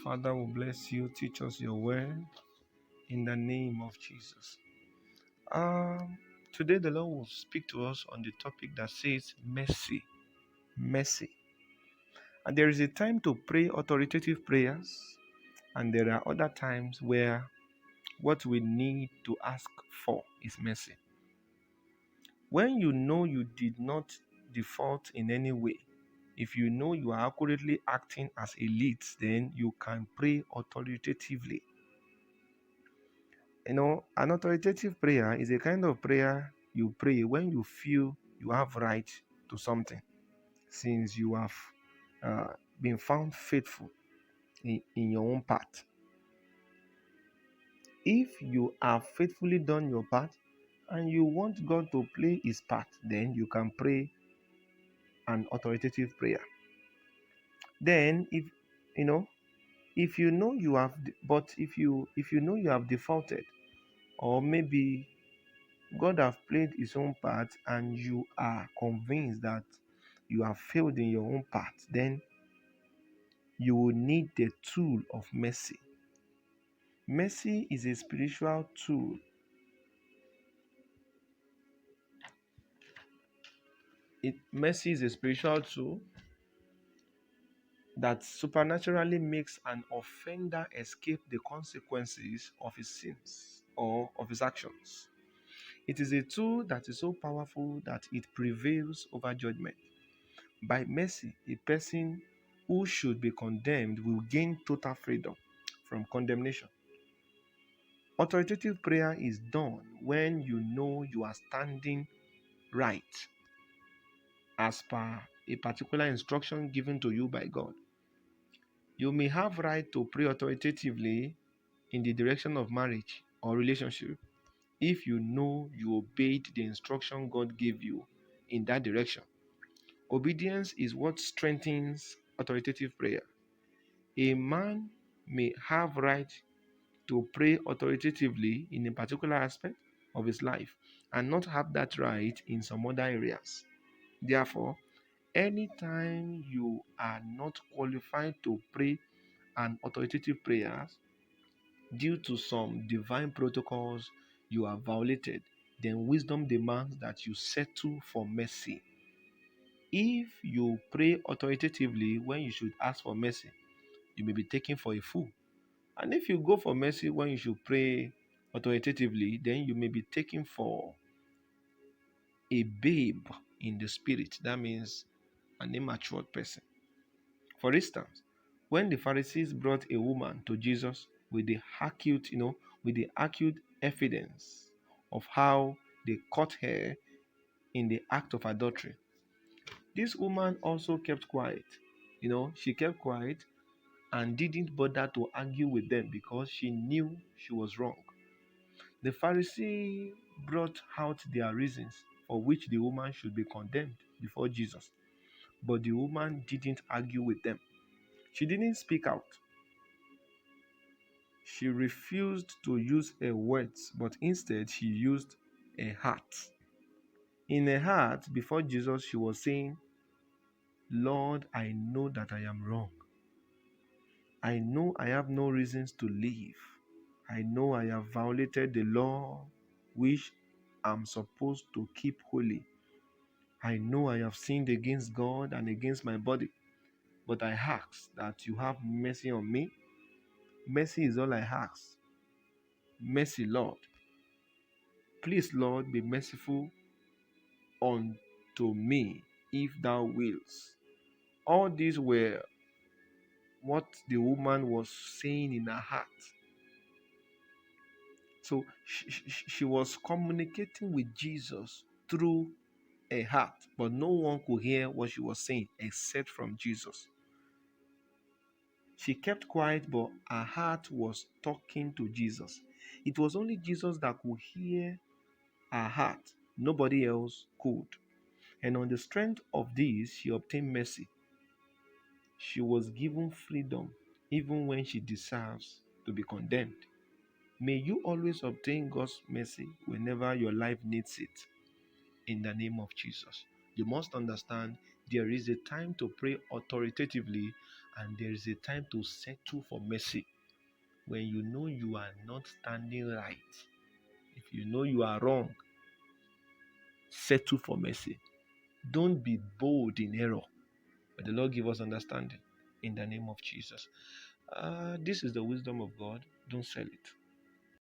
Father, we bless you. Teach us your word in the name of Jesus. Today, the Lord will speak to us on the topic that says mercy. Mercy. And there is a time to pray authoritative prayers, and there are other times where what we need to ask for is mercy. When you know you did not default in any way, if you know you are accurately acting as a lead, then you can pray authoritatively. An authoritative prayer is a kind of prayer you pray when you feel you have right to something, since you have been found faithful in your own part. If you have faithfully done your part and you want God to play his part, then you can pray an authoritative prayer. Then if you know you have, but if you know you have defaulted, or maybe God have played his own part and you are convinced that you have failed in your own part, then you will need the tool of mercy. Mercy is a spiritual tool. Mercy is a spiritual tool that supernaturally makes an offender escape the consequences of his sins or of his actions. It is a tool that is so powerful that it prevails over judgment. By mercy, a person who should be condemned will gain total freedom from condemnation. Authoritative prayer is done when you know you are standing right as per a particular instruction given to you by God. You may have right to pray authoritatively in the direction of marriage or relationship if you know you obeyed the instruction God gave you in that direction. Obedience is what strengthens authoritative prayer. A man may have right to pray authoritatively in a particular aspect of his life and not have that right in some other areas. Therefore, anytime you are not qualified to pray an authoritative prayer due to some divine protocols you have violated, then wisdom demands that you settle for mercy. If you pray authoritatively when you should ask for mercy, you may be taken for a fool. And if you go for mercy when you should pray authoritatively, then you may be taken for a babe in the spirit. That means an immature person. For instance, when the Pharisees brought a woman to Jesus with the acute evidence of how they caught her in the act of adultery, this woman also kept quiet. She kept quiet and didn't bother to argue with them because she knew she was wrong. The Pharisee brought out their reasons for which the woman should be condemned before Jesus, but the woman didn't argue with them. She didn't speak out. She refused to use her words, but instead she used her heart. In her heart, before Jesus, she was saying, Lord, I know that I am wrong. I know I have no reasons to live. I know I have violated the law which I'm supposed to keep holy. I know I have sinned against God and against my body. But I ask that you have mercy on me. Mercy is all I ask. Mercy, Lord. Please, Lord, be merciful unto me, if thou wilt. All these were what the woman was saying in her heart. So she was communicating with Jesus through her heart, but no one could hear what she was saying except from Jesus. She kept quiet, but her heart was talking to Jesus. It was only Jesus that could hear her heart. Nobody else could. And on the strength of this, she obtained mercy. She was given freedom even when she deserves to be condemned. May you always obtain God's mercy whenever your life needs it. In the name of Jesus. You must understand There is a time to pray authoritatively, and there is a time to settle for mercy. When you know you are not standing right, if you know you are wrong, settle for mercy. Don't be bold in error. But the Lord give us understanding in the name of Jesus. This is the wisdom of God. Don't sell it.